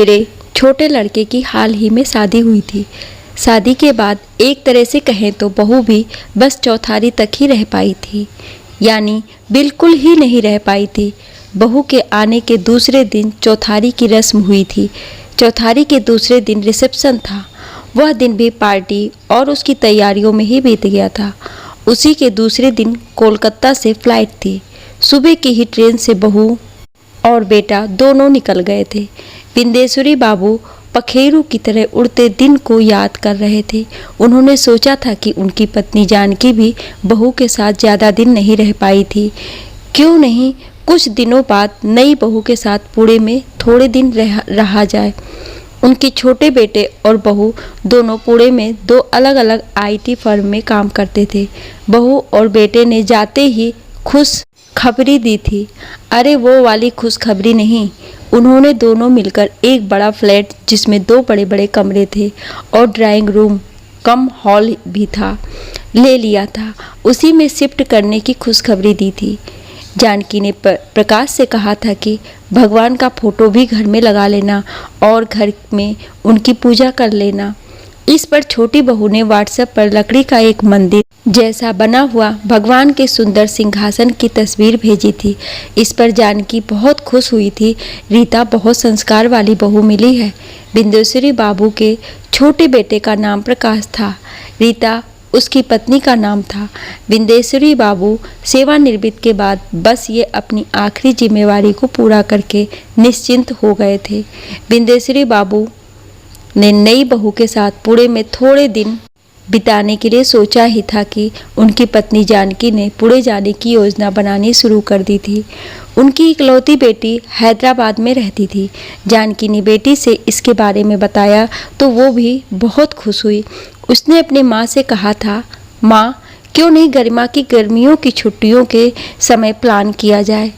मेरे छोटे लड़के की हाल ही में शादी हुई थी। शादी के बाद एक तरह से कहें तो बहू भी बस चौथारी तक ही रह पाई थी, यानी बिल्कुल ही नहीं रह पाई थी। बहू के आने के दूसरे दिन चौथारी की रस्म हुई थी। चौथारी के दूसरे दिन रिसेप्शन था। वह दिन भी पार्टी और उसकी तैयारियों में ही बीत गया था। उसी के दूसरे दिन कोलकाता से फ्लाइट थी। सुबह की ही ट्रेन से बहू और बेटा दोनों निकल गए थे। विंदेश्वरी बाबू पखेरु की तरह उड़ते दिन को याद कर रहे थे। उन्होंने सोचा था कि उनकी पत्नी जानकी भी बहू के साथ ज़्यादा दिन नहीं रह पाई थी। क्यों नहीं कुछ दिनों बाद नई बहू के साथ पुणे में थोड़े दिन रहा जाए। उनके छोटे बेटे और बहू दोनों पुणे में दो अलग अलग IT फर्म में काम करते थे। बहू और बेटे ने जाते ही खुश खबरी दी थी। अरे वो वाली खुशखबरी नहीं, उन्होंने दोनों मिलकर एक बड़ा फ्लैट जिसमें दो बड़े बड़े कमरे थे और ड्राइंग रूम कम हॉल भी था, ले लिया था। उसी में शिफ्ट करने की खुशखबरी दी थी। जानकी ने प्रकाश से कहा था कि भगवान का फोटो भी घर में लगा लेना और घर में उनकी पूजा कर लेना। इस पर छोटी बहू ने व्हाट्सएप पर लकड़ी का एक मंदिर जैसा बना हुआ भगवान के सुंदर सिंहासन की तस्वीर भेजी थी। इस पर जानकी बहुत खुश हुई थी। रीता बहुत संस्कार वाली बहू मिली है। विंदेश्वरी बाबू के छोटे बेटे का नाम प्रकाश था। रीता उसकी पत्नी का नाम था। विंदेश्वरी बाबू सेवानिवृत्त के बाद बस ये अपनी आखिरी जिम्मेवारी को पूरा करके निश्चिंत हो गए थे। विंदेश्वरी बाबू ने नई बहू के साथ पुणे में थोड़े दिन बिताने के लिए सोचा ही था कि उनकी पत्नी जानकी ने पुणे जाने की योजना बनानी शुरू कर दी थी। उनकी इकलौती बेटी हैदराबाद में रहती थी। जानकी ने बेटी से इसके बारे में बताया तो वो भी बहुत खुश हुई। उसने अपने माँ से कहा था, माँ क्यों नहीं गरिमा की गर्मियों की छुट्टियों के समय प्लान किया जाए।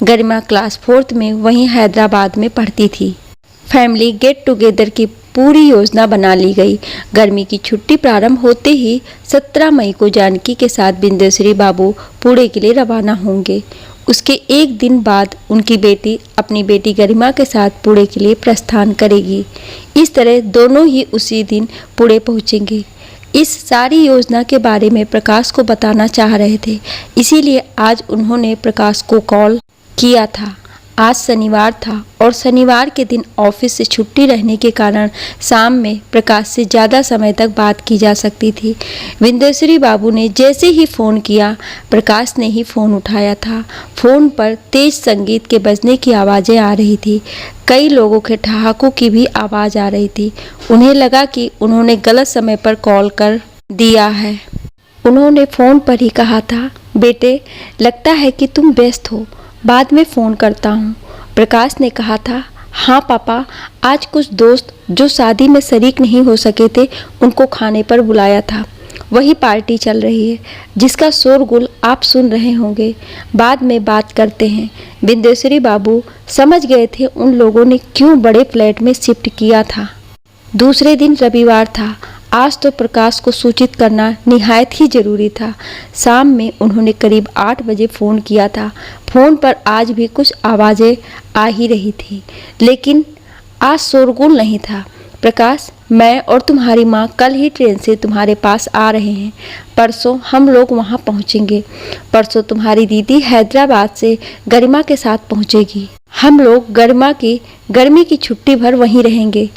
गरिमा क्लास 4th में वहीं हैदराबाद में पढ़ती थी। फैमिली गेट टुगेदर की पूरी योजना बना ली गई। गर्मी की छुट्टी प्रारंभ होते ही 17 मई को जानकी के साथ विंदेश्वरी बाबू पुणे के लिए रवाना होंगे। उसके एक दिन बाद उनकी बेटी अपनी बेटी गरिमा के साथ पुणे के लिए प्रस्थान करेगी। इस तरह दोनों ही उसी दिन पुणे पहुंचेंगे। इस सारी योजना के बारे में प्रकाश को बताना चाह रहे थे, इसीलिए आज उन्होंने प्रकाश को कॉल किया था। आज शनिवार था और शनिवार के दिन ऑफिस से छुट्टी रहने के कारण शाम में प्रकाश से ज़्यादा समय तक बात की जा सकती थी। विंदेश्वरी बाबू ने जैसे ही फ़ोन किया, प्रकाश ने ही फ़ोन उठाया था। फ़ोन पर तेज संगीत के बजने की आवाज़ें आ रही थी। कई लोगों के ठहाकों की भी आवाज़ आ रही थी। उन्हें लगा कि उन्होंने गलत समय पर कॉल कर दिया है। उन्होंने फ़ोन पर ही कहा था, बेटे लगता है कि तुम व्यस्त हो, बाद में फ़ोन करता हूँ। प्रकाश ने कहा था, हाँ पापा, आज कुछ दोस्त जो शादी में शरीक नहीं हो सके थे उनको खाने पर बुलाया था। वही पार्टी चल रही है जिसका शोरगुल आप सुन रहे होंगे। बाद में बात करते हैं। विंदेश्वरी बाबू समझ गए थे उन लोगों ने क्यों बड़े फ्लैट में शिफ्ट किया था। दूसरे दिन रविवार था। आज तो प्रकाश को सूचित करना निहायत ही जरूरी था। शाम में उन्होंने करीब 8 बजे फ़ोन किया था। फ़ोन पर आज भी कुछ आवाज़ें आ ही रही थी, लेकिन आज शोरगुल नहीं था। प्रकाश, मैं और तुम्हारी माँ कल ही ट्रेन से तुम्हारे पास आ रहे हैं। परसों हम लोग वहाँ पहुँचेंगे। परसों तुम्हारी दीदी हैदराबाद से गरिमा के साथ पहुँचेगी। हम लोग गरिमा की गर्मी की छुट्टी भर वहीं रहेंगे।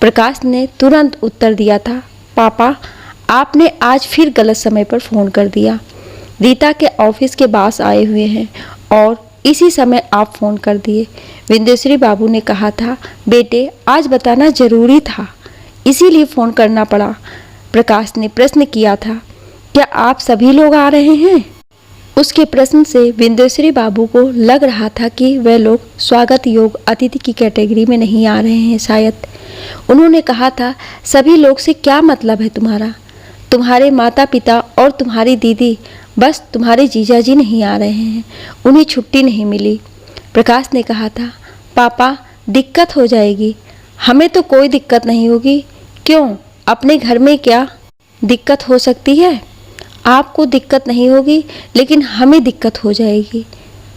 प्रकाश ने तुरंत उत्तर दिया था, पापा आपने आज फिर गलत समय पर फ़ोन कर दिया। रीता के ऑफिस के बॉस आए हुए हैं और इसी समय आप फ़ोन कर दिए। विंदेश्वरी बाबू ने कहा था, बेटे आज बताना ज़रूरी था, इसीलिए फ़ोन करना पड़ा। प्रकाश ने प्रश्न किया था, क्या आप सभी लोग आ रहे हैं? उसके प्रश्न से विंदेश्वरी बाबू को लग रहा था कि वह लोग स्वागत योग्य अतिथि की कैटेगरी में नहीं आ रहे हैं शायद। उन्होंने कहा था, सभी लोग से क्या मतलब है तुम्हारा? तुम्हारे माता पिता और तुम्हारी दीदी, बस तुम्हारे जीजा जी नहीं आ रहे हैं, उन्हें छुट्टी नहीं मिली। प्रकाश ने कहा था, पापा दिक्कत हो जाएगी। हमें तो कोई दिक्कत नहीं होगी। क्यों, अपने घर में क्या दिक्कत हो सकती है? आपको दिक्कत नहीं होगी, लेकिन हमें दिक्कत हो जाएगी।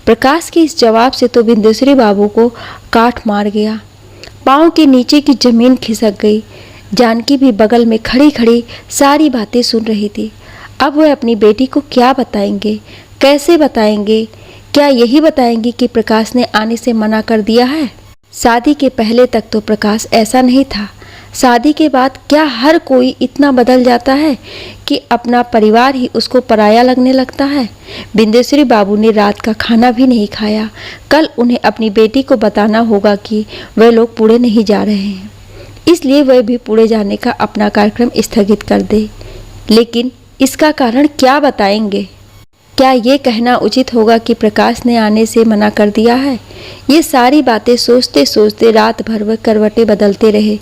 प्रकाश के इस जवाब से तो विंदेश्वरी बाबू को काट मार गया। पाँव के नीचे की जमीन खिसक गई। जानकी भी बगल में खड़ी खड़ी सारी बातें सुन रही थी। अब वह अपनी बेटी को क्या बताएंगे, कैसे बताएंगे? क्या यही बताएंगे कि प्रकाश ने आने से मना कर दिया है? शादी के पहले तक तो प्रकाश ऐसा नहीं था। शादी के बाद क्या हर कोई इतना बदल जाता है कि अपना परिवार ही उसको पराया लगने लगता है? बिंदेश्वरी बाबू ने रात का खाना भी नहीं खाया। कल उन्हें अपनी बेटी को बताना होगा कि वह लोग पुणे नहीं जा रहे हैं, इसलिए वह भी पुणे जाने का अपना कार्यक्रम स्थगित कर दे। लेकिन इसका कारण क्या बताएंगे? क्या ये कहना उचित होगा कि प्रकाश ने आने से मना कर दिया है? ये सारी बातें सोचते सोचते रात भर वह करवटें बदलते रहे।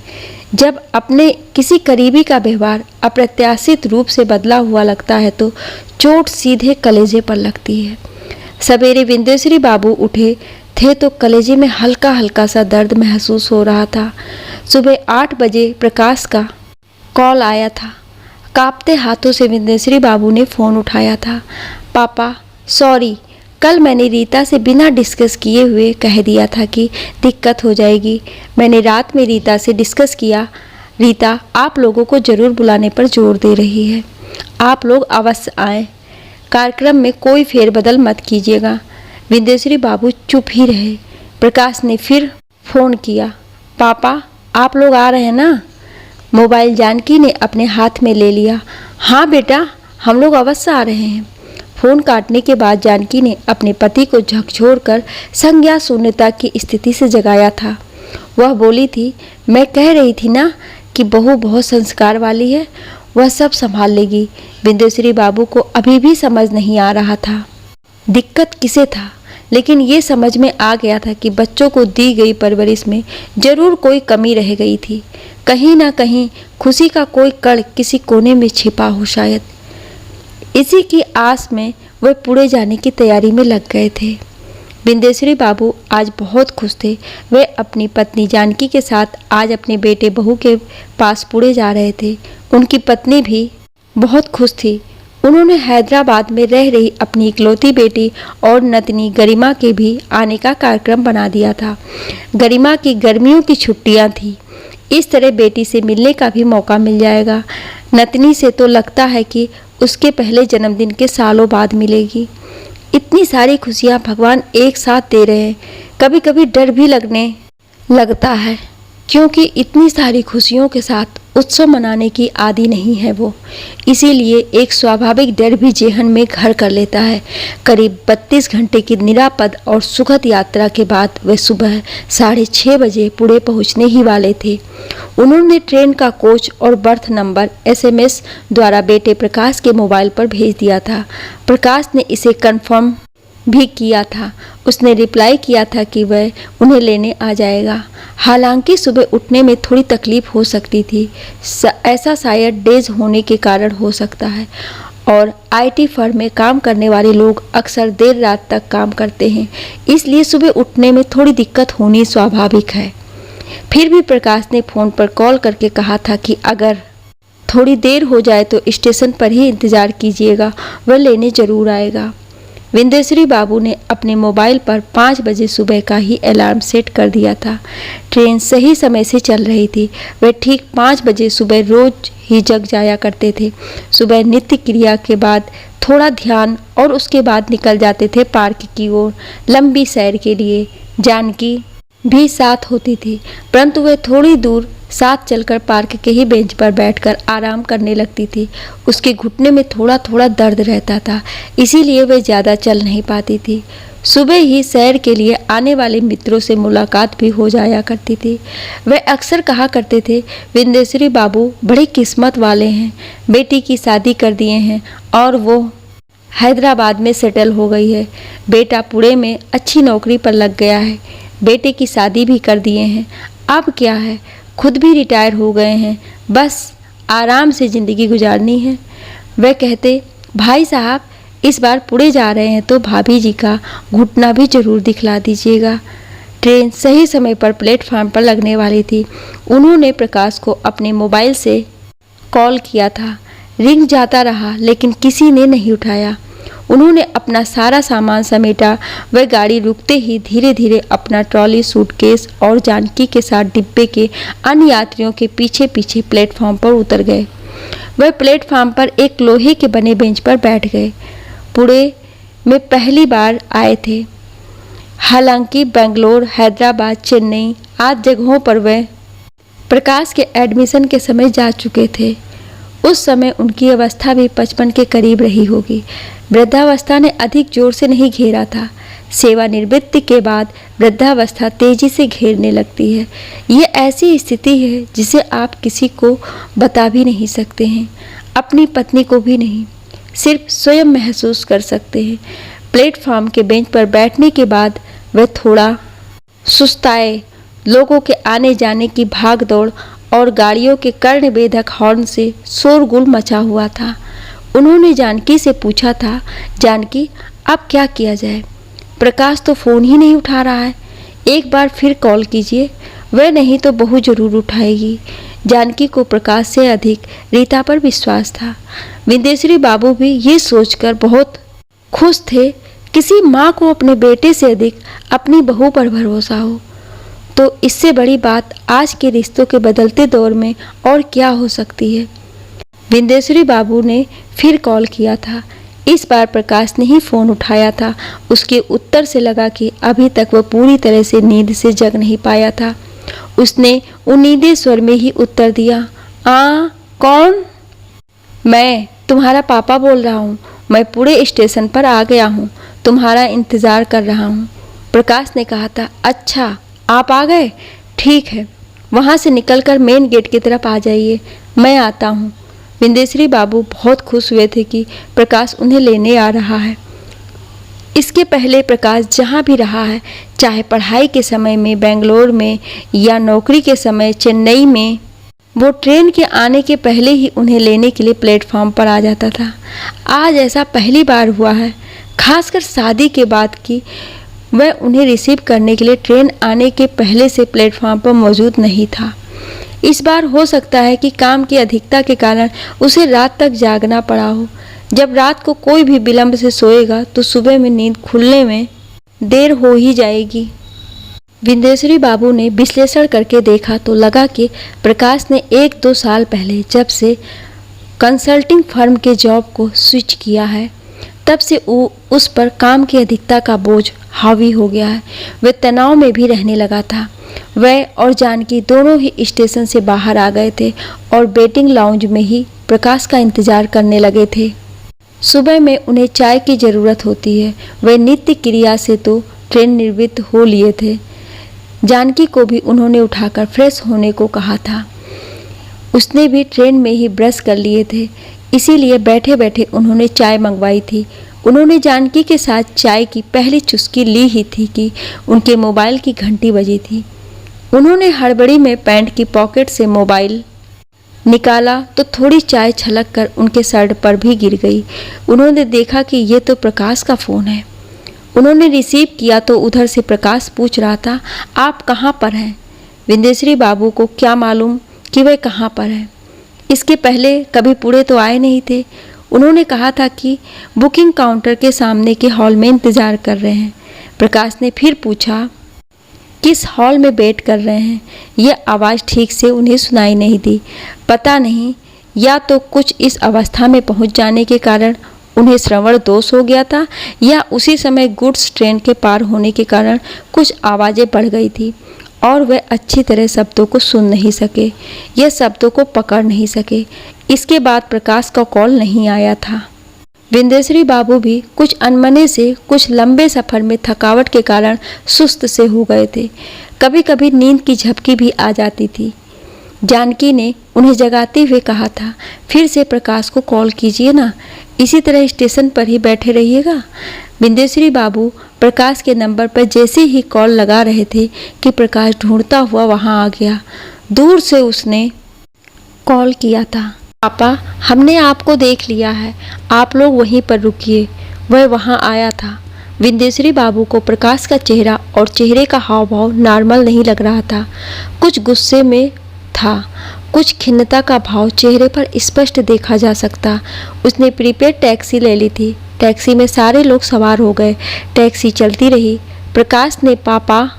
जब अपने किसी करीबी का व्यवहार अप्रत्याशित रूप से बदला हुआ लगता है तो चोट सीधे कलेजे पर लगती है। सवेरे बिंदेश्वरी बाबू उठे थे तो कलेजे में हल्का हल्का सा दर्द महसूस हो रहा था। सुबह 8 बजे प्रकाश का कॉल आया था। कांपते हाथों से बिंदेश्वरी बाबू ने फ़ोन उठाया था। पापा सॉरी, कल मैंने रीता से बिना डिस्कस किए हुए कह दिया था कि दिक्कत हो जाएगी। मैंने रात में रीता से डिस्कस किया। रीता आप लोगों को ज़रूर बुलाने पर जोर दे रही है। आप लोग अवश्य आएँ। कार्यक्रम में कोई फेरबदल मत कीजिएगा। बिंदेश्वरी बाबू चुप ही रहे। प्रकाश ने फिर फ़ोन किया। पापा आप लोग आ रहे हैं ना? मोबाइल जानकी ने अपने हाथ में ले लिया। हाँ बेटा, हम लोग अवश्य आ रहे हैं। फ़ोन काटने के बाद जानकी ने अपने पति को झकझोरकर संज्ञा शून्यता की स्थिति से जगाया था। वह बोली थी, मैं कह रही थी ना कि बहू बहुत संस्कार वाली है, वह सब संभाल लेगी। बिंदेश्वरी बाबू को अभी भी समझ नहीं आ रहा था दिक्कत किसे था, लेकिन ये समझ में आ गया था कि बच्चों को दी गई परवरिश में जरूर कोई कमी रह गई थी। कहीं ना कहीं खुशी का कोई कण किसी कोने में छिपा हो शायद। इसी की आस में वे पुणे जाने की तैयारी में लग गए थे। बिंदेश्वरी बाबू आज बहुत खुश थे। वे अपनी पत्नी जानकी के साथ आज अपने बेटे बहू के पास पुणे जा रहे थे। उनकी पत्नी भी बहुत खुश थी। उन्होंने हैदराबाद में रह रही अपनी इकलौती बेटी और नतनी गरिमा के भी आने का कार्यक्रम बना दिया था। गरिमा की गर्मियों की छुट्टियां थी, इस तरह बेटी से मिलने का भी मौका मिल जाएगा। नतनी से तो लगता है कि उसके पहले जन्मदिन के सालों बाद मिलेगी। इतनी सारी खुशियां भगवान एक साथ दे रहे हैं। कभी कभी डर भी लगने लगता है, क्योंकि इतनी सारी खुशियों के साथ उत्सव मनाने की आदी नहीं है वो। इसीलिए एक स्वाभाविक डर भी जेहन में घर कर लेता है। करीब 32 घंटे की निरापद और सुखद यात्रा के बाद वे सुबह 6:30 बजे पुणे पहुंचने ही वाले थे। उन्होंने ट्रेन का कोच और बर्थ नंबर SMS द्वारा बेटे प्रकाश के मोबाइल पर भेज दिया था। प्रकाश ने इसे कंफर्म भी किया था। उसने रिप्लाई किया था कि वह उन्हें लेने आ जाएगा। हालांकि सुबह उठने में थोड़ी तकलीफ हो सकती थी, ऐसा शायद डेज होने के कारण हो सकता है, और IT फर्म में काम करने वाले लोग अक्सर देर रात तक काम करते हैं, इसलिए सुबह उठने में थोड़ी दिक्कत होनी स्वाभाविक है। फिर भी प्रकाश ने फ़ोन पर कॉल करके कहा था कि अगर थोड़ी देर हो जाए तो स्टेशन पर ही इंतज़ार कीजिएगा, वह लेने ज़रूर आएगा। बिंदेश्वरी बाबू ने अपने मोबाइल पर 5 बजे सुबह का ही अलार्म सेट कर दिया था। ट्रेन सही समय से चल रही थी। वे ठीक 5 बजे सुबह रोज ही जग जाया करते थे। सुबह नित्य क्रिया के बाद थोड़ा ध्यान और उसके बाद निकल जाते थे पार्क की ओर लंबी सैर के लिए। जानकी भी साथ होती थी, परंतु वह थोड़ी दूर साथ चलकर पार्क के ही बेंच पर बैठकर आराम करने लगती थी। उसके घुटने में थोड़ा थोड़ा दर्द रहता था, इसीलिए वह ज़्यादा चल नहीं पाती थी। सुबह ही सैर के लिए आने वाले मित्रों से मुलाकात भी हो जाया करती थी। वह अक्सर कहा करते थे, बिंदेश्वरी बाबू बड़ी किस्मत वाले हैं, बेटी की शादी कर दिए हैं और वो हैदराबाद में सेटल हो गई है। बेटा पुणे में अच्छी नौकरी पर लग गया है, बेटे की शादी भी कर दिए हैं। अब क्या है, खुद भी रिटायर हो गए हैं, बस आराम से ज़िंदगी गुजारनी है। वह कहते, भाई साहब इस बार पुणे जा रहे हैं तो भाभी जी का घुटना भी ज़रूर दिखला दीजिएगा। ट्रेन सही समय पर प्लेटफार्म पर लगने वाली थी। उन्होंने प्रकाश को अपने मोबाइल से कॉल किया था। रिंग जाता रहा लेकिन किसी ने नहीं उठाया। उन्होंने अपना सारा सामान समेटा। वह गाड़ी रुकते ही धीरे धीरे अपना ट्रॉली, सूटकेस और जानकी के साथ डिब्बे के अन्य यात्रियों के पीछे पीछे प्लेटफॉर्म पर उतर गए। वह प्लेटफॉर्म पर एक लोहे के बने बेंच पर बैठ गए। पुणे में पहली बार आए थे। हालांकि बेंगलोर, हैदराबाद, चेन्नई आदि जगहों पर वह प्रकाश के एडमिशन के समय जा चुके थे। उस समय उनकी अवस्था भी 55 के करीब रही होगी। वृद्धावस्था ने अधिक जोर से नहीं घेरा था। सेवानिवृत्ति के बाद वृद्धावस्था तेजी से घेरने लगती है। ये ऐसी स्थिति है जिसे आप किसी को बता भी नहीं सकते हैं, अपनी पत्नी को भी नहीं, सिर्फ स्वयं महसूस कर सकते हैं। प्लेटफॉर्म के बेंच पर बैठने के बाद वह थोड़ा सुस्ताए। लोगों के आने जाने की भाग दौड़ और गाड़ियों के कर्णवेधक हॉर्न से शोरगुल मचा हुआ था। उन्होंने जानकी से पूछा था, जानकी अब क्या किया जाए? प्रकाश तो फ़ोन ही नहीं उठा रहा है, एक बार फिर कॉल कीजिए। वह नहीं तो बहू जरूर उठाएगी। जानकी को प्रकाश से अधिक रीता पर विश्वास था। विंदेश्वरी बाबू भी ये सोचकर बहुत खुश थे, किसी माँ को अपने बेटे से अधिक अपनी बहू पर भरोसा हो तो इससे बड़ी बात आज के रिश्तों के बदलते दौर में और क्या हो सकती है। विंदेश्वरी बाबू ने फिर कॉल किया था। इस बार प्रकाश ने ही फ़ोन उठाया था। उसके उत्तर से लगा कि अभी तक वह पूरी तरह से नींद से जग नहीं पाया था। उसने उम्मीदें स्वर में ही उत्तर दिया, कौन? मैं तुम्हारा पापा बोल रहा हूँ। मैं पुणे स्टेशन पर आ गया हूँ, तुम्हारा इंतज़ार कर रहा हूँ। प्रकाश ने कहा था। अच्छा, आप आ गए? ठीक है, वहाँ से निकलकर मेन गेट की तरफ आ जाइए, मैं आता हूँ। विंदेश्वरी बाबू बहुत खुश हुए थे कि प्रकाश उन्हें लेने आ रहा है। इसके पहले प्रकाश जहाँ भी रहा है, चाहे पढ़ाई के समय में बेंगलोर में या नौकरी के समय चेन्नई में, वो ट्रेन के आने के पहले ही उन्हें लेने के लिए प्लेटफॉर्म पर आ जाता था। आज ऐसा पहली बार हुआ है, खासकर शादी के बाद की वह उन्हें रिसीव करने के लिए ट्रेन आने के पहले से प्लेटफॉर्म पर मौजूद नहीं था। इस बार हो सकता है कि काम की अधिकता के कारण उसे रात तक जागना पड़ा हो। जब रात को कोई भी विलंब से सोएगा तो सुबह में नींद खुलने में देर हो ही जाएगी। विंदेश्वरी बाबू ने विश्लेषण करके देखा तो लगा कि प्रकाश ने 1-2 साल पहले जब से कंसल्टिंग फर्म के जॉब को स्विच किया है, तब से उस पर काम की अधिकता का बोझ हावी हो गया है। वह तनाव में भी रहने लगा था। वह और जानकी दोनों ही स्टेशन से बाहर आ गए थे और वेटिंग लाउंज में ही प्रकाश का इंतजार करने लगे थे। सुबह में उन्हें चाय की ज़रूरत होती है। वह नित्य क्रिया से तो ट्रेन निवृत्त हो लिए थे। जानकी को भी उन्होंने उठाकर फ्रेश होने को कहा था। उसने भी ट्रेन में ही ब्रश कर लिए थे, इसीलिए बैठे बैठे उन्होंने चाय मंगवाई थी। उन्होंने जानकी के साथ चाय की पहली चुस्की ली ही थी कि उनके मोबाइल की घंटी बजी थी। उन्होंने हड़बड़ी में पैंट की पॉकेट से मोबाइल निकाला तो थोड़ी चाय छलक कर उनके शर्ट पर भी गिर गई। उन्होंने देखा कि ये तो प्रकाश का फ़ोन है। उन्होंने रिसीव किया तो उधर से प्रकाश पूछ रहा था, आप कहाँ पर हैं? विंदेश्वरी बाबू को क्या मालूम कि वह कहाँ पर है। इसके पहले कभी पुणे तो आए नहीं थे। उन्होंने कहा था कि बुकिंग काउंटर के सामने के हॉल में इंतज़ार कर रहे हैं। प्रकाश ने फिर पूछा, किस हॉल में वेट कर रहे हैं? यह आवाज़ ठीक से उन्हें सुनाई नहीं दी। पता नहीं, या तो कुछ इस अवस्था में पहुंच जाने के कारण उन्हें श्रवण दोष हो गया था, या उसी समय गुड्स ट्रेन के पार होने के कारण कुछ आवाज़ें बढ़ गई थी और वह अच्छी तरह शब्दों को सुन नहीं सके या शब्दों को पकड़ नहीं सके। इसके बाद प्रकाश का कॉल नहीं आया था। विंदेश्वरी बाबू भी कुछ अनमने से, कुछ लंबे सफ़र में थकावट के कारण सुस्त से हो गए थे। कभी कभी नींद की झपकी भी आ जाती थी। जानकी ने उन्हें जगाते हुए कहा था, फिर से प्रकाश को कॉल कीजिए ना, इसी तरह स्टेशन पर ही बैठे रहिएगा। विंदेश्वरी बाबू प्रकाश के नंबर पर जैसे ही कॉल लगा रहे थे कि प्रकाश ढूंढता हुआ वहां आ गया। दूर से उसने कॉल किया था, पापा हमने आपको देख लिया है, आप लोग वहीं पर रुकिए। वह वहां आया था। विंदेश्वरी बाबू को प्रकाश का चेहरा और चेहरे का हाव भाव नॉर्मल नहीं लग रहा था। कुछ गुस्से में था, कुछ खिन्नता का भाव चेहरे पर स्पष्ट देखा जा सकता। उसने प्रीपेड टैक्सी ले ली थी। टैक्सी में सारे लोग सवार हो गए। टैक्सी चलती रही। प्रकाश ने पापा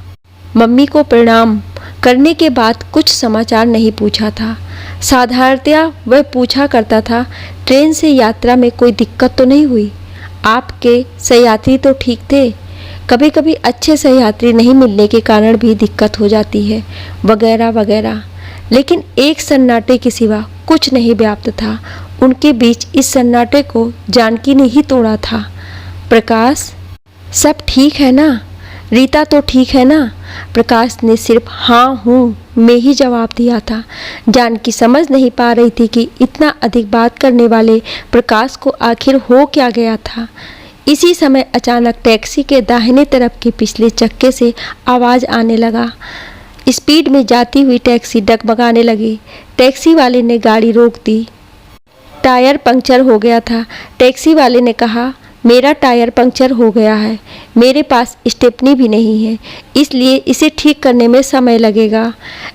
मम्मी को प्रणाम करने के बाद कुछ समाचार नहीं पूछा था। साधारणतया वह पूछा करता था, ट्रेन से यात्रा में कोई दिक्कत तो नहीं हुई? आपके सहयात्री तो ठीक थे? कभी कभी अच्छे सहयात्री नहीं मिलने के कारण भी दिक्कत हो जाती है, वगैरह वगैरह। लेकिन एक सन्नाटे के सिवा कुछ नहीं व्याप्त था उनके बीच। इस सन्नाटे को जानकी ने ही तोड़ा था। प्रकाश, सब ठीक है ना? रीता तो ठीक है ना? प्रकाश ने सिर्फ हाँ हूँ में ही जवाब दिया था। जानकी समझ नहीं पा रही थी कि इतना अधिक बात करने वाले प्रकाश को आखिर हो क्या गया था। इसी समय अचानक टैक्सी के दाहिने तरफ के पिछले चक्के से आवाज़ आने लगा। स्पीड में जाती हुई टैक्सी डगमगाने लगी। टैक्सी वाले ने गाड़ी रोक दी। टायर पंक्चर हो गया था। टैक्सी वाले ने कहा, मेरा टायर पंक्चर हो गया है, मेरे पास स्टेपनी भी नहीं है, इसलिए इसे ठीक करने में समय लगेगा।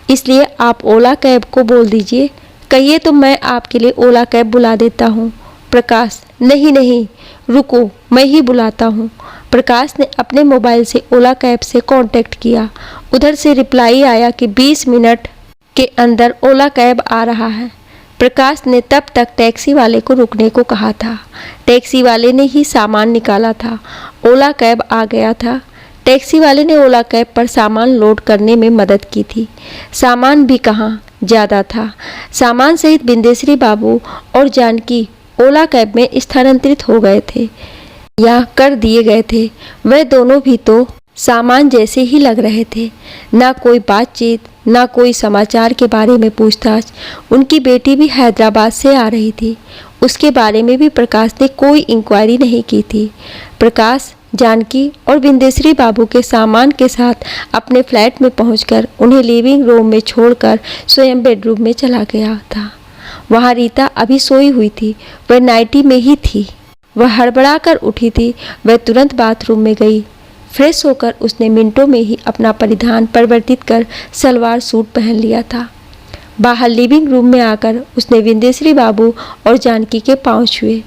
इसलिए आप ओला कैब को बोल दीजिए। कहिए तो मैं आपके लिए ओला कैब बुला देता हूँ। प्रकाश, नहीं नहीं, रुको, मैं ही बुलाता हूँ। प्रकाश ने अपने मोबाइल से ओला कैब से कांटेक्ट किया। उधर से रिप्लाई आया कि 20 मिनट के अंदर ओला कैब आ रहा है। प्रकाश ने तब तक टैक्सी वाले को रुकने को कहा था। टैक्सी वाले ने ही सामान निकाला था। ओला कैब आ गया था। टैक्सी वाले ने ओला कैब पर सामान लोड करने में मदद की थी। सामान भी कहाँ ज़्यादा था। सामान सहित बिंदेश्वरी बाबू और जानकी ओला कैब में स्थानांतरित हो गए थे या कर दिए गए थे। वह दोनों भी तो सामान जैसे ही लग रहे थे। ना कोई बातचीत, ना कोई समाचार के बारे में पूछताछ। उनकी बेटी भी हैदराबाद से आ रही थी, उसके बारे में भी प्रकाश ने कोई इंक्वायरी नहीं की थी। प्रकाश जानकी और बिंदेश्वरी बाबू के सामान के साथ अपने फ्लैट में पहुंचकर उन्हें लिविंग रूम में छोड़कर स्वयं बेडरूम में चला गया था। वहाँ रीता अभी सोई हुई थी। वह नाइटी में ही थी। वह हड़बड़ा कर उठी थी। वह तुरंत बाथरूम में गई। फ्रेश होकर उसने मिनटों में ही अपना परिधान परिवर्तित कर सलवार सूट पहन लिया था। बाहर लिविंग रूम में आकर उसने बिंदेश्वरी बाबू और जानकी के पांव छुए।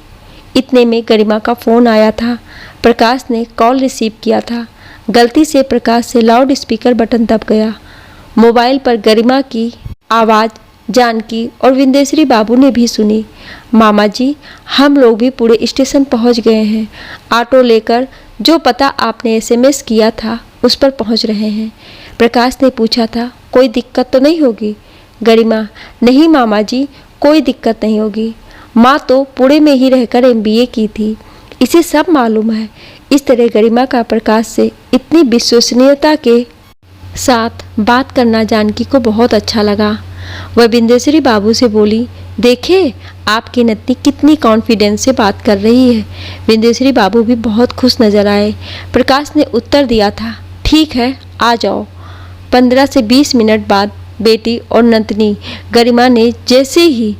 इतने में गरिमा का फ़ोन आया था। प्रकाश ने कॉल रिसीव किया था। गलती से प्रकाश से लाउड स्पीकर बटन दब गया। मोबाइल पर गरिमा की आवाज़ जानकी और बिंदेश्वरी बाबू ने भी सुनी। मामा जी, हम लोग भी पूरे स्टेशन पहुंच गए हैं। ऑटो लेकर जो पता आपने एसएमएस किया था उस पर पहुंच रहे हैं। प्रकाश ने पूछा था, कोई दिक्कत तो नहीं होगी? गरिमा, नहीं मामा जी, कोई दिक्कत नहीं होगी। माँ तो पुणे में ही रहकर एमबीए की थी, इसे सब मालूम है। इस तरह गरिमा का प्रकाश से इतनी विश्वसनीयता के साथ बात करना जानकी को बहुत अच्छा लगा। वह बिंदेश्वरी बाबू से बोली, देखे आपकी नतनी कितनी कॉन्फिडेंस से बात कर रही है। बिंदेश्वरी बाबू भी बहुत खुश नजर आए। प्रकाश ने उत्तर दिया था, ठीक है, आ जाओ। 15 से 20 मिनट बाद बेटी और नतनी गरिमा ने जैसे ही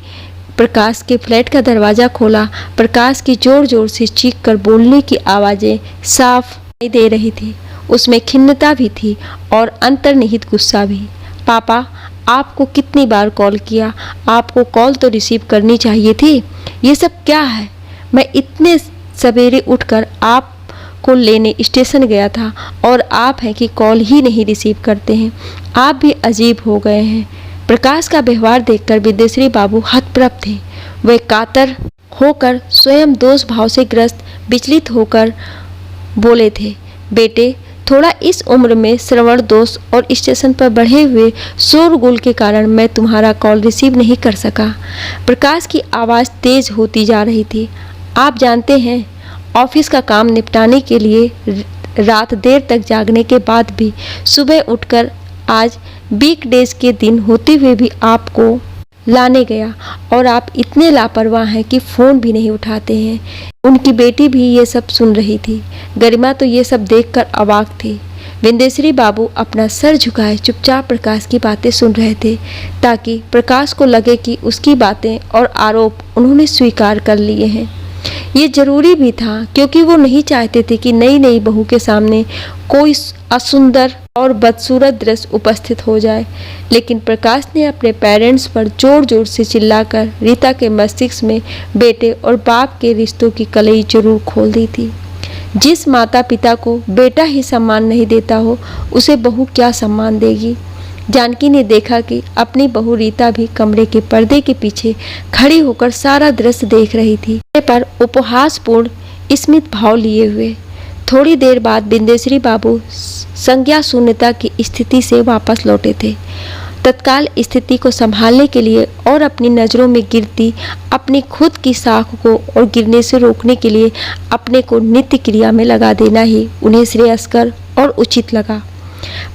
प्रकाश के फ्लैट का दरवाज़ा खोला, प्रकाश की ज़ोर ज़ोर से चीख कर बोलने की आवाज़ें साफ सुनाई दे रही थी। उसमें खिन्नता भी थी और अंतर्निहित गुस्सा भी। पापा, आपको कितनी बार कॉल किया, आपको कॉल तो रिसीव करनी चाहिए थी। ये सब क्या है? मैं इतने सवेरे उठकर आपको लेने स्टेशन गया था और आप हैं कि कॉल ही नहीं रिसीव करते हैं। आप भी अजीब हो गए हैं। प्रकाश का व्यवहार देखकर बिंदेश्वरी बाबू हतप्रभ थे। वे कातर होकर स्वयं दोष भाव से ग्रस्त विचलित होकर बोले थे, बेटे, थोड़ा इस उम्र में श्रवण दोष और स्टेशन पर बढ़े हुए शोरगुल के कारण मैं तुम्हारा कॉल रिसीव नहीं कर सका। प्रकाश की आवाज़ तेज होती जा रही थी। आप जानते हैं, ऑफिस का काम निपटाने के लिए रात देर तक जागने के बाद भी सुबह उठकर आज वीकडेज के दिन होते हुए भी आपको लाने गया और आप इतने लापरवाह हैं कि फ़ोन भी नहीं उठाते हैं। उनकी बेटी भी ये सब सुन रही थी। गरिमा तो ये सब देखकर अवाक थी। बिंदेश्वरी बाबू अपना सर झुकाए चुपचाप प्रकाश की बातें सुन रहे थे, ताकि प्रकाश को लगे कि उसकी बातें और आरोप उन्होंने स्वीकार कर लिए हैं। ये जरूरी भी था क्योंकि वो नहीं चाहते थे कि नई नई बहू के सामने कोई असुंदर और बदसूरत दृश्य उपस्थित हो जाए। लेकिन प्रकाश ने अपने पेरेंट्स पर जोर जोर से चिल्लाकर रीता के मस्तिष्क में बेटे और बाप के रिश्तों की कलई जरूर खोल दी थी। जिस माता पिता को बेटा ही सम्मान नहीं देता हो, उसे बहू क्या सम्मान देगी। जानकी ने देखा कि अपनी बहू रीता भी कमरे के पर्दे के पीछे खड़ी होकर सारा दृश्य देख रही थी, पर उपहासपूर्ण स्मित भाव लिए हुए। थोड़ी देर बाद बिंदेश्वरी बाबू संज्ञा शून्यता की स्थिति से वापस लौटे थे। तत्काल स्थिति को संभालने के लिए और अपनी नज़रों में गिरती अपनी खुद की साख को और गिरने से रोकने के लिए अपने को नित्य क्रिया में लगा देना ही उन्हें श्रेयस्कर और उचित लगा।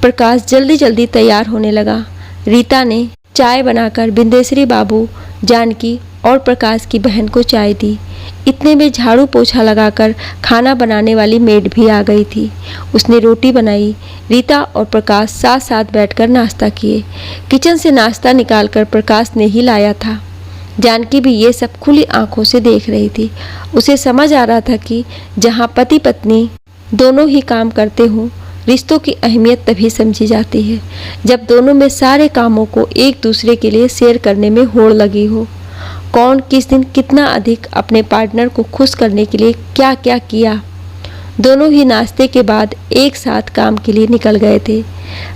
प्रकाश जल्दी जल्दी तैयार होने लगा। रीता ने चाय बनाकर बिंदेश्वरी बाबू, जानकी और प्रकाश की बहन को चाय दी। इतने में झाड़ू पोछा लगाकर खाना बनाने वाली मेड भी आ गई थी। उसने रोटी बनाई। रीता और प्रकाश साथ साथ बैठकर नाश्ता किए। किचन से नाश्ता निकालकर प्रकाश ने ही लाया था। जानकी भी ये सब खुली आंखों से देख रही थी। उसे समझ आ रहा था कि जहाँ पति पत्नी दोनों ही काम करते हों, रिश्तों की अहमियत तभी समझी जाती है जब दोनों में सारे कामों को एक दूसरे के लिए शेयर करने में होड़ लगी हो। कौन किस दिन कितना अधिक अपने पार्टनर को खुश करने के लिए क्या क्या किया। दोनों ही नाश्ते के बाद एक साथ काम के लिए निकल गए थे।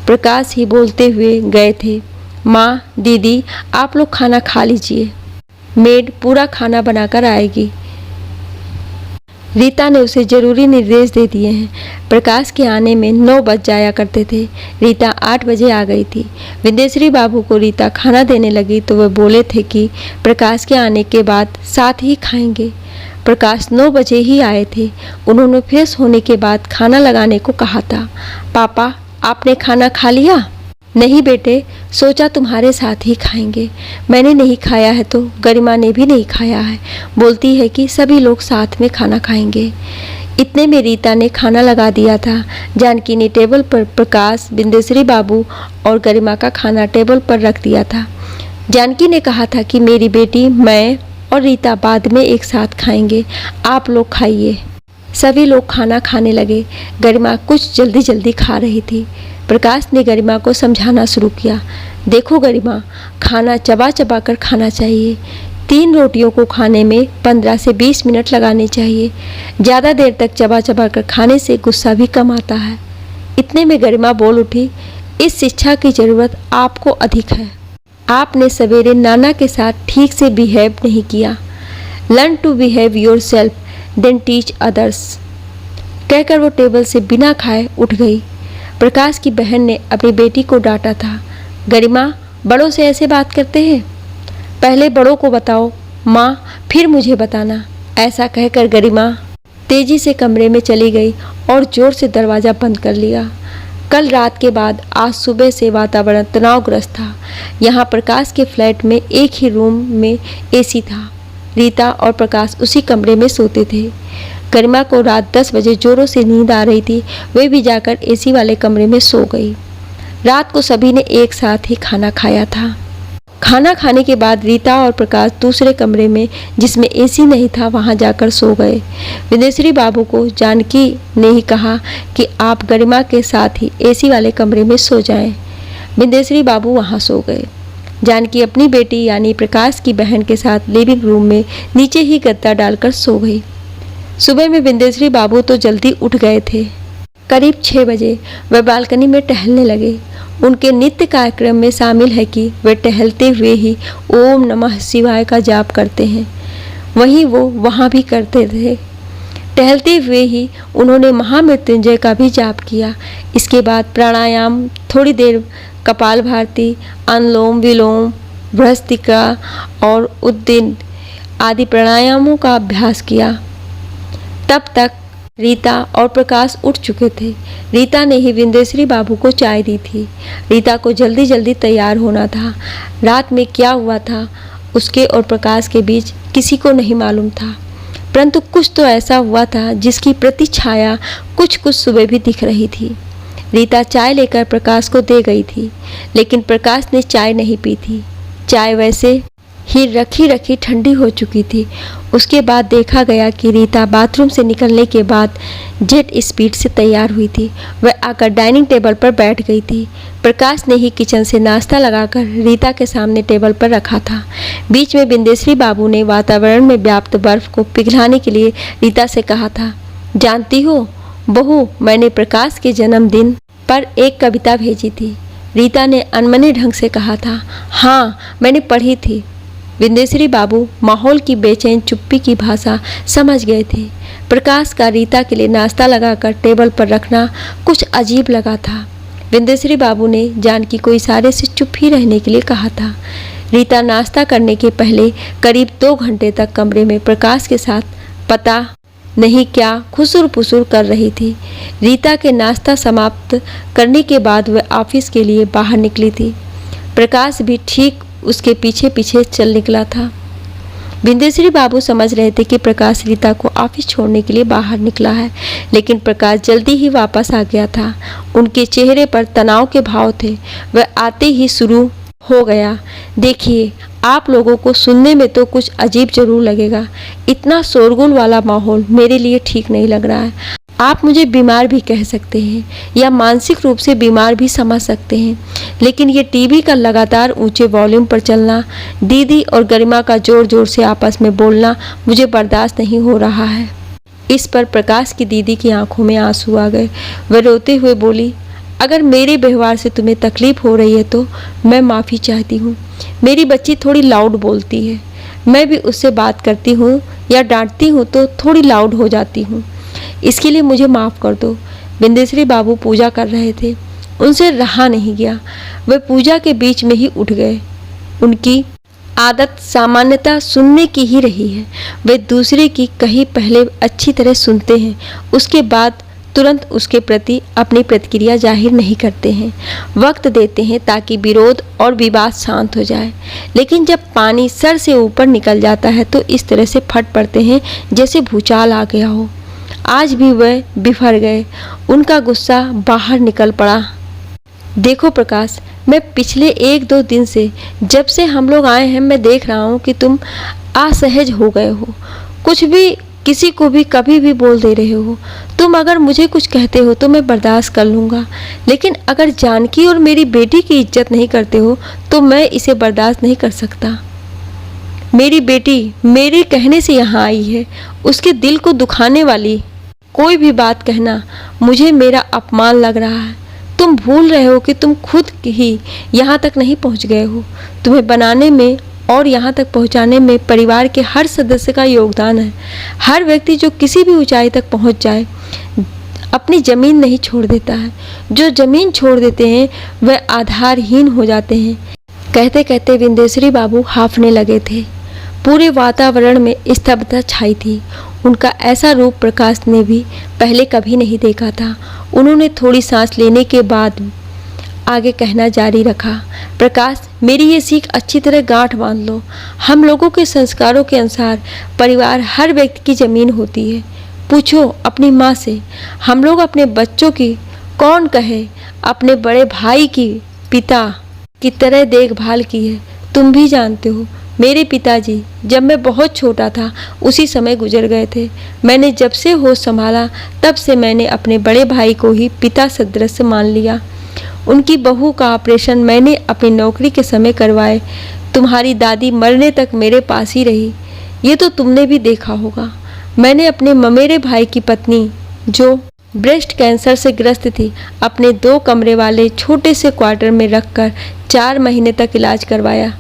प्रकाश ही बोलते हुए गए थे, माँ, दीदी, आप लोग खाना खा लीजिए, मेड पूरा खाना बनाकर आएगी। रीता ने उसे जरूरी निर्देश दे दिए हैं। प्रकाश के आने में 9 बज जाया करते थे। रीता 8 बजे आ गई थी। बिंदेश्वरी बाबू को रीता खाना देने लगी तो वह बोले थे कि प्रकाश के आने के बाद साथ ही खाएंगे। प्रकाश 9 बजे ही आए थे। उन्होंने फ्रेश होने के बाद खाना लगाने को कहा था। पापा, आपने खाना खा लिया? नहीं बेटे, सोचा तुम्हारे साथ ही खाएंगे। मैंने नहीं खाया है तो गरिमा ने भी नहीं खाया है। बोलती है कि सभी लोग साथ में खाना खाएंगे। इतने में रीता ने खाना लगा दिया था। जानकी ने टेबल पर प्रकाश, बिंदेश्वरी बाबू और गरिमा का खाना टेबल पर रख दिया था। जानकी ने कहा था कि मेरी बेटी, मैं और रीता बाद में एक साथ खाएंगे, आप लोग खाइए। सभी लोग खाना खाने लगे। गरिमा कुछ जल्दी जल्दी खा रही थी। प्रकाश ने गरिमा को समझाना शुरू किया, देखो गरिमा, खाना चबा चबा कर खाना चाहिए। 3 रोटियों को खाने में 15 से 20 मिनट लगाने चाहिए। ज़्यादा देर तक चबा चबा कर खाने से गुस्सा भी कम आता है। इतने में गरिमा बोल उठी, इस शिक्षा की ज़रूरत आपको अधिक है। आपने सवेरे नाना के साथ ठीक से बिहेव नहीं किया। Learn to behave yourself then teach others. कहकर वो टेबल से बिना खाए उठ गई। प्रकाश की बहन ने अपनी बेटी को डांटा था, गरिमा, बड़ों से ऐसे बात करते हैं? पहले बड़ों को बताओ माँ, फिर मुझे बताना। ऐसा कहकर गरिमा तेजी से कमरे में चली गई और जोर से दरवाज़ा बंद कर लिया। कल रात के बाद आज सुबह से वातावरण तनावग्रस्त था। यहाँ प्रकाश के फ्लैट में एक ही रूम में एसी था। रीता और प्रकाश उसी कमरे में सोते थे। गरिमा को रात 10 बजे जोरों से नींद आ रही थी। वे भी जाकर एसी वाले कमरे में सो गई। रात को सभी ने एक साथ ही खाना खाया था। खाना खाने के बाद रीता और प्रकाश दूसरे कमरे में, जिसमें एसी नहीं था, वहां जाकर सो गए। बिंदेश्वरी बाबू को जानकी ने ही कहा कि आप गरिमा के साथ ही एसी वाले कमरे में सो जाएं। बिंदेश्वरी बाबू वहां सो गए। जानकी अपनी बेटी यानी प्रकाश की बहन के साथ लिविंग रूम में नीचे ही गद्दा डालकर सो गई। सुबह में बिंदेश्वरी बाबू तो जल्दी उठ गए थे। करीब 6 बजे वह बालकनी में टहलने लगे। उनके नित्य कार्यक्रम में शामिल है कि वे टहलते हुए ही ओम नमः शिवाय का जाप करते हैं। वहीं वो वहाँ भी करते थे। टहलते हुए ही उन्होंने महामृत्युंजय का भी जाप किया। इसके बाद प्राणायाम, थोड़ी देर कपालभाति, अनुलोम विलोम, भ्रस्तिका और उद्दीन आदि प्राणायामों का अभ्यास किया। तब तक रीता और प्रकाश उठ चुके थे। रीता ने ही बिंदेश्वरी बाबू को चाय दी थी। रीता को जल्दी जल्दी तैयार होना था। रात में क्या हुआ था उसके और प्रकाश के बीच किसी को नहीं मालूम था, परंतु कुछ तो ऐसा हुआ था जिसकी प्रतिछाया कुछ कुछ सुबह भी दिख रही थी। रीता चाय लेकर प्रकाश को दे गई थी, लेकिन प्रकाश ने चाय नहीं पी थी। चाय वैसे ही रखी रखी ठंडी हो चुकी थी। उसके बाद देखा गया कि रीता बाथरूम से निकलने के बाद जेट स्पीड से तैयार हुई थी। वह आकर डाइनिंग टेबल पर बैठ गई थी। प्रकाश ने ही किचन से नाश्ता लगाकर रीता के सामने टेबल पर रखा था। बीच में बिंदेश्वरी बाबू ने वातावरण में व्याप्त बर्फ को पिघलाने के लिए रीता से कहा था, जानती हो बहू, मैंने प्रकाश के जन्मदिन पर एक कविता भेजी थी। रीता ने अनमने ढंग से कहा था। हाँ, मैंने पढ़ी थी। बिंदेश्वरी बाबू माहौल की बेचैन चुप्पी की भाषा समझ गए थे। प्रकाश का रीता के लिए नाश्ता लगाकर टेबल पर रखना कुछ अजीब लगा था। बिंदेश्वरी बाबू ने जानकी को इशारे से चुप ही रहने के लिए कहा था। रीता नाश्ता करने के पहले करीब 2 घंटे तक कमरे में प्रकाश के साथ पता नहीं क्या खुसुर पुसुर कर रही थी। रीता के नाश्ता समाप्त करने के बाद वह ऑफिस के लिए बाहर निकली थी। प्रकाश भी ठीक उसके पीछे पीछे चल निकला था। बिंदेश्वरी बाबू समझ रहे थे कि प्रकाश रीता को ऑफिस छोड़ने के लिए बाहर निकला है, लेकिन प्रकाश जल्दी ही वापस आ गया था। उनके चेहरे पर तनाव के भाव थे। वह आते ही शुरू हो गया, देखिए, आप लोगों को सुनने में तो कुछ अजीब जरूर लगेगा। इतना शोरगुल वाला माहौल मेरे लिए ठीक नहीं लग रहा है। आप मुझे बीमार भी कह सकते हैं या मानसिक रूप से बीमार भी समझ सकते हैं, लेकिन ये टीवी का लगातार ऊंचे वॉल्यूम पर चलना, दीदी और गरिमा का जोर जोर से आपस में बोलना मुझे बर्दाश्त नहीं हो रहा है। इस पर प्रकाश की दीदी की आंखों में आंसू आ गए। वह रोते हुए बोली, अगर मेरे व्यवहार से तुम्हें तकलीफ हो रही है तो मैं माफ़ी चाहती हूँ। मेरी बच्ची थोड़ी लाउड बोलती है। मैं भी उससे बात करती हूँ या डांटती हूँ तो थोड़ी लाउड हो जाती हूँ। इसके लिए मुझे माफ़ कर दो। बिंदेश्वरी बाबू पूजा कर रहे थे। उनसे रहा नहीं गया। वे पूजा के बीच में ही उठ गए। उनकी आदत सामान्यतः सुनने की ही रही है। वे दूसरे की कही पहले अच्छी तरह सुनते हैं, उसके बाद तुरंत उसके प्रति अपनी प्रतिक्रिया जाहिर नहीं करते हैं। वक्त देते हैं ताकि विरोध और विवाद शांत हो जाए। लेकिन जब पानी सर से ऊपर निकल जाता है तो इस तरह से फट पड़ते हैं जैसे भूचाल आ गया हो। आज भी वह बिफर गए। उनका गुस्सा बाहर निकल पड़ा। देखो प्रकाश, मैं पिछले 1-2 दिन से, जब से हम लोग आए हैं, मैं देख रहा हूँ कि तुम असहज हो गए हो। कुछ भी किसी को भी कभी भी बोल दे रहे हो। तुम अगर मुझे कुछ कहते हो तो मैं बर्दाश्त कर लूँगा, लेकिन अगर जानकी और मेरी बेटी की इज्जत नहीं करते हो तो मैं इसे बर्दाश्त नहीं कर सकता। मेरी बेटी मेरे कहने से यहाँ आई है। उसके दिल को दुखाने वाली कोई भी बात कहना मुझे मेरा अपमान लग रहा है। तुम भूल रहे हो कि तुम खुद ही यहाँ तक नहीं पहुँच गए हो। तुम्हें बनाने में और यहाँ तक पहुँचाने में परिवार के हर सदस्य का योगदान है। हर व्यक्ति जो किसी भी ऊंचाई तक पहुँच जाए अपनी ज़मीन नहीं छोड़ देता है। जो ज़मीन छोड़ देते हैं वह आधारहीन हो जाते हैं। कहते कहते बिंदेश्वरी बाबू हांफने लगे थे। पूरे वातावरण में स्तब्धता छाई थी। उनका ऐसा रूप प्रकाश ने भी पहले कभी नहीं देखा था। उन्होंने थोड़ी सांस लेने के बाद आगे कहना जारी रखा, प्रकाश, मेरी ये सीख अच्छी तरह गांठ बांध लो। हम लोगों के संस्कारों के अनुसार परिवार हर व्यक्ति की ज़मीन होती है। पूछो अपनी माँ से, हम लोग अपने बच्चों की कौन कहे अपने बड़े भाई की पिता की तरह देखभाल की है। तुम भी जानते हो, मेरे पिताजी जब मैं बहुत छोटा था उसी समय गुजर गए थे। मैंने जब से होश संभाला तब से मैंने अपने बड़े भाई को ही पिता सदृश मान लिया। उनकी बहू का ऑपरेशन मैंने अपनी नौकरी के समय करवाए। तुम्हारी दादी मरने तक मेरे पास ही रही। ये तो तुमने भी देखा होगा। मैंने अपने ममेरे भाई की पत्नी, जो ब्रेस्ट कैंसर से ग्रस्त थी, अपने 2 कमरे वाले छोटे से क्वार्टर में रखकर 4 महीने तक इलाज करवाया।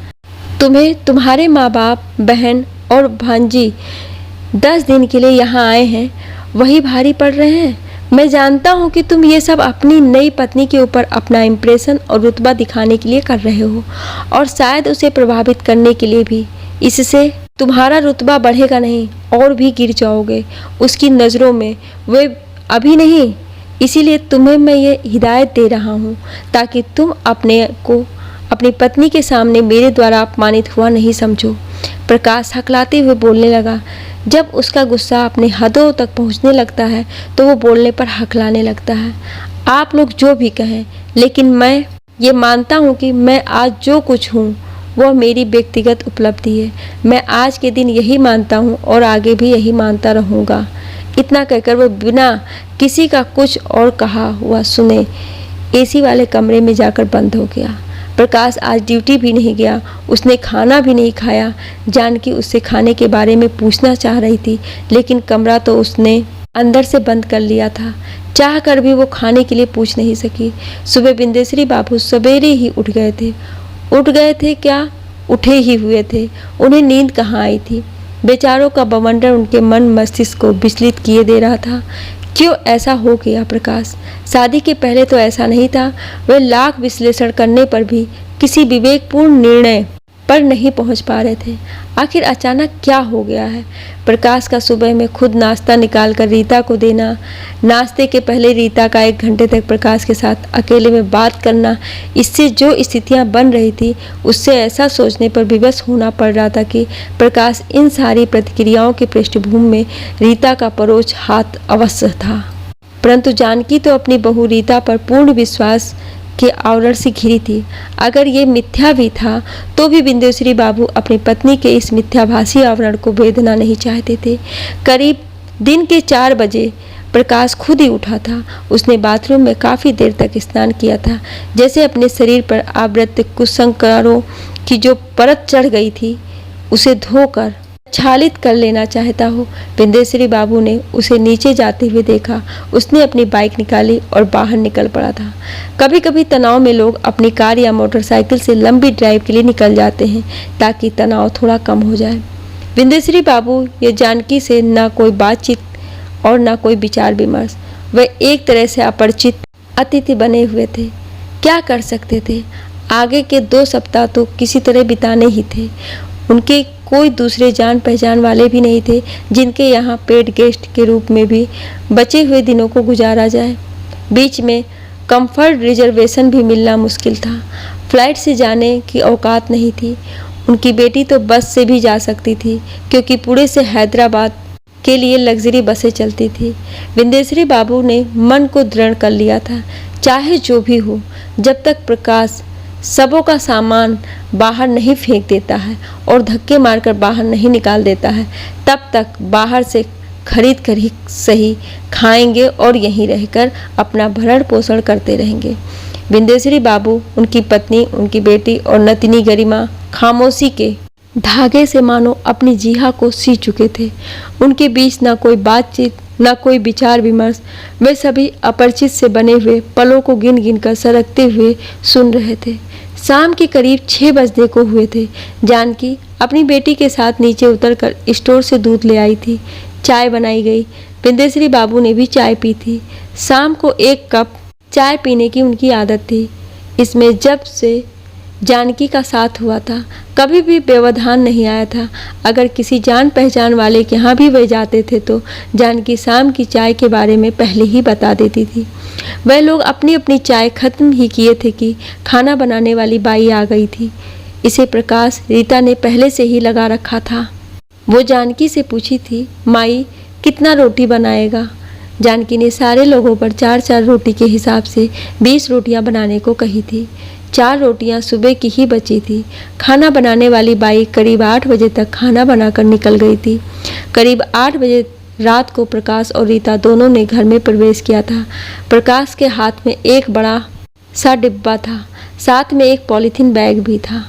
तुम्हें तुम्हारे माँ बाप, बहन और भांजी 10 दिन के लिए यहाँ आए हैं, वही भारी पड़ रहे हैं। मैं जानता हूँ कि तुम ये सब अपनी नई पत्नी के ऊपर अपना इम्प्रेशन और रुतबा दिखाने के लिए कर रहे हो, और शायद उसे प्रभावित करने के लिए भी। इससे तुम्हारा रुतबा बढ़ेगा नहीं और भी गिर जाओगे उसकी नज़रों में। वे अभी नहीं, इसीलिए तुम्हें मैं ये हिदायत दे रहा हूँ ताकि तुम अपने को अपनी पत्नी के सामने मेरे द्वारा अपमानित हुआ नहीं समझो। प्रकाश हकलाते हुए बोलने लगा। जब उसका गुस्सा अपने हदों तक पहुंचने लगता है तो वो बोलने पर हकलाने लगता है। आप लोग जो भी कहें, लेकिन मैं ये मानता हूँ कि मैं आज जो कुछ हूँ वह मेरी व्यक्तिगत उपलब्धि है। मैं आज के दिन यही मानता हूँ और आगे भी यही मानता रहूँगा। इतना कहकर वह बिना किसी का कुछ और कहा हुआ सुने एसी वाले कमरे में जाकर बंद हो गया। प्रकाश आज ड्यूटी भी नहीं गया, उसने खाना भी नहीं खाया। जानकी उससे खाने के बारे में पूछना चाह रही थी, लेकिन कमरा तो उसने अंदर से बंद कर लिया था। चाह कर भी वो खाने के लिए पूछ नहीं सकी। सुबह बिंदेश्वरी बाबू सवेरे ही उठ गए थे। उठ गए थे क्या, उठे ही हुए थे। उन्हें नींद कहाँ आई थी। बेचारों का बवंडर उनके मन मस्तिष्क को विचलित किए दे रहा था। क्यों ऐसा हो गया प्रकाश? शादी के पहले तो ऐसा नहीं था। वे लाख विश्लेषण करने पर भी किसी विवेकपूर्ण निर्णय पर नहीं पहुंच पा रहे थे। आखिर अचानक क्या हो गया है? प्रकाश का सुबह में खुद नाश्ता निकाल कर रीता को देना, नाश्ते के पहले रीता का 1 घंटे तक प्रकाश के साथ अकेले में बात करना, इससे जो स्थितियां बन रही थी उससे ऐसा सोचने पर विवश होना पड़ रहा था कि प्रकाश इन सारी प्रतिक्रियाओं की पृष्ठभूमि में रीता का परोक्ष हाथ अवश्य था। परंतु जानकी तो अपनी बहू रीता पर पूर्ण विश्वास के आवरण से घिरी थी। अगर ये मिथ्या भी था तो भी बिंदेश्वरी बाबू अपनी पत्नी के इस मिथ्याभासी आवरण को भेदना नहीं चाहते थे। करीब दिन के 4 बजे प्रकाश खुद ही उठा था। उसने बाथरूम में काफ़ी देर तक स्नान किया था, जैसे अपने शरीर पर आवृत कुसंस्कारों की जो परत चढ़ गई थी उसे धोकर छालित कर लेना चाहता हो। बिंदेश्वरी बाबू ने उसे नीचे जाते हुए देखा। उसने अपनी बाइक निकाली और बाहर निकल पड़ा था। कभी कभी तनाव में लोग अपनी कार या मोटरसाइकिल से लंबी ड्राइव के लिए निकल जाते हैं ताकि तनाव थोड़ा कम हो जाए। बिंदेश्वरी बाबू ये जानकी से ना कोई बातचीत और ना कोई विचार विमर्श। वे एक तरह से अपरिचित अतिथि बने हुए थे। क्या कर सकते थे? आगे के 2 सप्ताह तो किसी तरह बिताने ही थे। उनके कोई दूसरे जान पहचान वाले भी नहीं थे जिनके यहाँ पेड गेस्ट के रूप में भी बचे हुए दिनों को गुजारा जाए। बीच में कंफर्ट रिजर्वेशन भी मिलना मुश्किल था। फ्लाइट से जाने की औकात नहीं थी। उनकी बेटी तो बस से भी जा सकती थी क्योंकि पुणे से हैदराबाद के लिए लग्जरी बसें चलती थी। बिंदेश्वरी बाबू ने मन को दृढ़ कर लिया था, चाहे जो भी हो, जब तक प्रकाश सबों का सामान बाहर नहीं फेंक देता है और धक्के मारकर बाहर नहीं निकाल देता है, तब तक बाहर से खरीद कर ही सही खाएंगे और यहीं रहकर अपना भरण पोषण करते रहेंगे। बिंदेश्वरी बाबू, उनकी पत्नी, उनकी बेटी और नतिनी गरिमा खामोशी के धागे से मानो अपनी जीहा को सी चुके थे। उनके बीच ना कोई बातचीत, ना कोई विचार विमर्श। वे सभी अपरिचित से बने हुए पलों को गिन गिन कर सरकते हुए सुन रहे थे। शाम के करीब 6 बजने को हुए थे। जानकी अपनी बेटी के साथ नीचे उतरकर स्टोर से दूध ले आई थी। चाय बनाई गई। बिंदेश्वरी बाबू ने भी चाय पी थी। शाम को 1 कप चाय पीने की उनकी आदत थी। इसमें जब से जानकी का साथ हुआ था कभी भी व्यवधान नहीं आया था। अगर किसी जान पहचान वाले के यहाँ भी वे जाते थे तो जानकी शाम की चाय के बारे में पहले ही बता देती थी। वह लोग अपनी अपनी चाय खत्म ही किए थे कि खाना बनाने वाली बाई आ गई थी। इसे प्रकाश रीता ने पहले से ही लगा रखा था। वो जानकी से पूछी थी, माई कितना रोटी बनाएगा? जानकी ने सारे लोगों पर 4-4 रोटी के हिसाब से 20 रोटियां बनाने को कही थी। 4 रोटियां सुबह की ही बची थी। खाना बनाने वाली बाई करीब 8 बजे तक खाना बनाकर निकल गई थी। करीब 8 बजे रात को प्रकाश और रीता दोनों ने घर में प्रवेश किया था। प्रकाश के हाथ में एक बड़ा सा डिब्बा था, साथ में एक पॉलीथीन बैग भी था।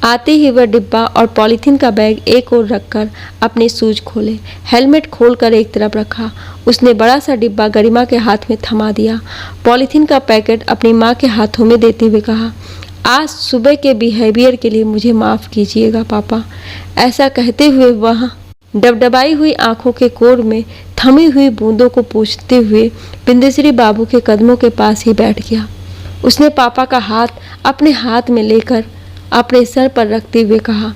आते ही वह डिब्बा और पॉलीथीन का बैग एक ओर रखकर अपने शूज खोले, हेलमेट खोलकर एक तरफ रखा। उसने बड़ा सा डिब्बा गरिमा के हाथ में थमा दिया। पॉलीथीन का पैकेट अपनी माँ के हाथों में देते हुए कहा, आज सुबह के बिहेवियर के लिए मुझे माफ़ कीजिएगा पापा। ऐसा कहते हुए वह डबडबाई हुई आंखों के कोर में थमी हुई बूंदों को पोंछते हुए बिंदेश्वरी बाबू के कदमों के पास ही बैठ गया। उसने पापा का हाथ अपने हाथ में लेकर अपने सर पर रखते हुए कहा,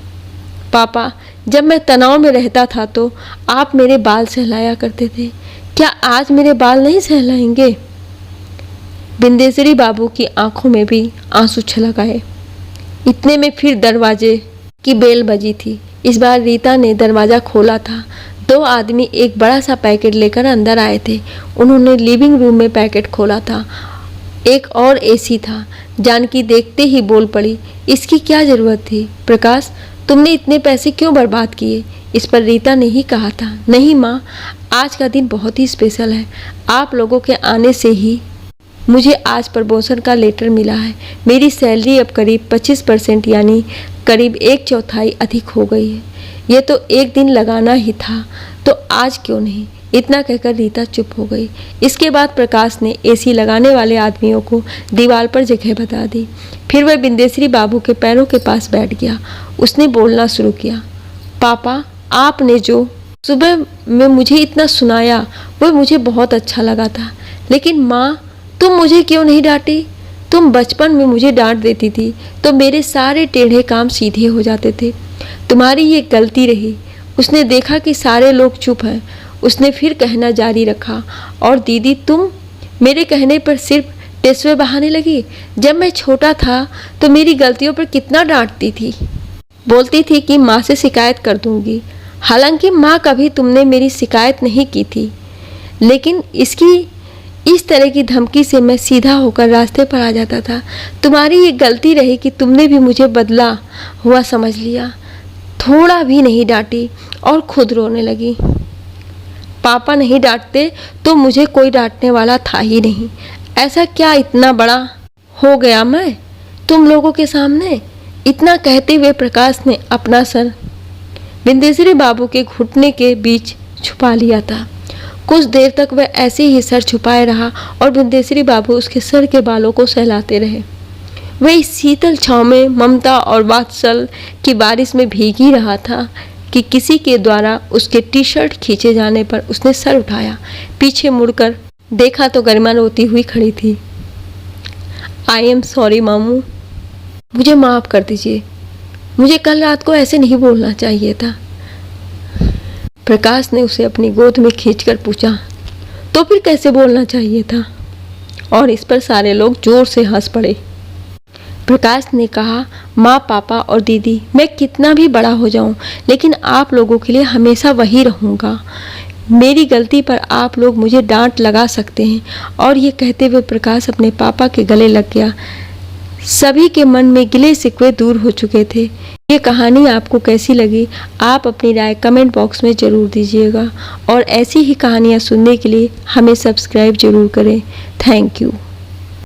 पापा जब मैं तनाव में रहता था तो आप मेरे बाल सहलाया करते थे, क्या आज मेरे बाल नहीं सहलाएंगे? बिंदेश्वरी बाबू की आंखों में भी आंसू छलक आए। इतने में फिर दरवाजे की बेल बजी थी। इस बार रीता ने दरवाज़ा खोला था। 2 आदमी एक बड़ा सा पैकेट लेकर अंदर आए थे। उन्होंने लिविंग रूम में पैकेट खोला था। एक और एसी था। जानकी देखते ही बोल पड़ी, इसकी क्या जरूरत थी? प्रकाश, तुमने इतने पैसे क्यों बर्बाद किए? इस पर रीता ने ही कहा था, नहीं माँ, आज का दिन बहुत ही स्पेशल है। आप लोगों के आने से ही मुझे आज प्रमोशन का लेटर मिला है। मेरी सैलरी अब करीब 25% यानी करीब 1/4 अधिक हो गई है। ये तो एक दिन लगाना ही था, तो आज क्यों नहीं? इतना कहकर रीता चुप हो गई। इसके बाद प्रकाश ने एसी लगाने वाले आदमियों को दीवार पर जगह बता दी। फिर वह बिंदेश्वरी बाबू के पैरों के पास बैठ गया। उसने बोलना शुरू किया, पापा, आपने जो सुबह में मुझे इतना सुनाया वह मुझे बहुत अच्छा लगा था। लेकिन माँ, तुम मुझे क्यों नहीं डांटी? तुम बचपन में मुझे डांट देती थी तो मेरे सारे टेढ़े काम सीधे हो जाते थे। तुम्हारी ये गलती रही। उसने देखा कि सारे लोग चुप हैं। उसने फिर कहना जारी रखा, और दीदी, तुम मेरे कहने पर सिर्फ टेसवे बहाने लगी। जब मैं छोटा था तो मेरी गलतियों पर कितना डांटती थी। बोलती थी कि माँ से शिकायत कर दूंगी। हालांकि माँ, कभी तुमने मेरी शिकायत नहीं की थी, लेकिन इस तरह की धमकी से मैं सीधा होकर रास्ते पर आ जाता था। तुम्हारी ये गलती रही कि तुमने भी मुझे बदला हुआ समझ लिया। थोड़ा भी नहीं डांटी और खुद रोने लगी। पापा नहीं डांटते तो मुझे कोई डांटने वाला था ही नहीं। ऐसा क्या इतना बड़ा हो गया मैं तुम लोगों के सामने? इतना कहते हुए प्रकाश ने अपना सर बिंदेश्वरी बाबू के घुटने के बीच छुपा लिया था। कुछ देर तक वह ऐसे ही सर छुपाए रहा और बिंदेश्वरी बाबू उसके सर के बालों को सहलाते रहे। वह इस शीतल छांव में ममता और वात्सल की बारिश में भीग ही रहा था कि किसी के द्वारा उसके टी शर्ट खींचे जाने पर उसने सर उठाया। पीछे मुड़कर देखा तो गरिमा रोती हुई खड़ी थी। आई एम सॉरी मामू, मुझे माफ़ कर दीजिए। मुझे कल रात को ऐसे नहीं बोलना चाहिए था। प्रकाश ने उसे अपनी गोद में खींचकर पूछा, तो फिर कैसे बोलना चाहिए था? और इस पर सारे लोग जोर से हंस पड़े। प्रकाश ने कहा, माँ, पापा और दीदी, मैं कितना भी बड़ा हो जाऊं, लेकिन आप लोगों के लिए हमेशा वही रहूँगा। मेरी गलती पर आप लोग मुझे डांट लगा सकते हैं। और ये कहते हुए प्रकाश अपने पापा के गले लग गया। सभी के मन में गिले शिकवे दूर हो चुके थे। ये कहानी आपको कैसी लगी? आप अपनी राय कमेंट बॉक्स में ज़रूर दीजिएगा, और ऐसी ही कहानियाँ सुनने के लिए हमें सब्सक्राइब ज़रूर करें। Thank you.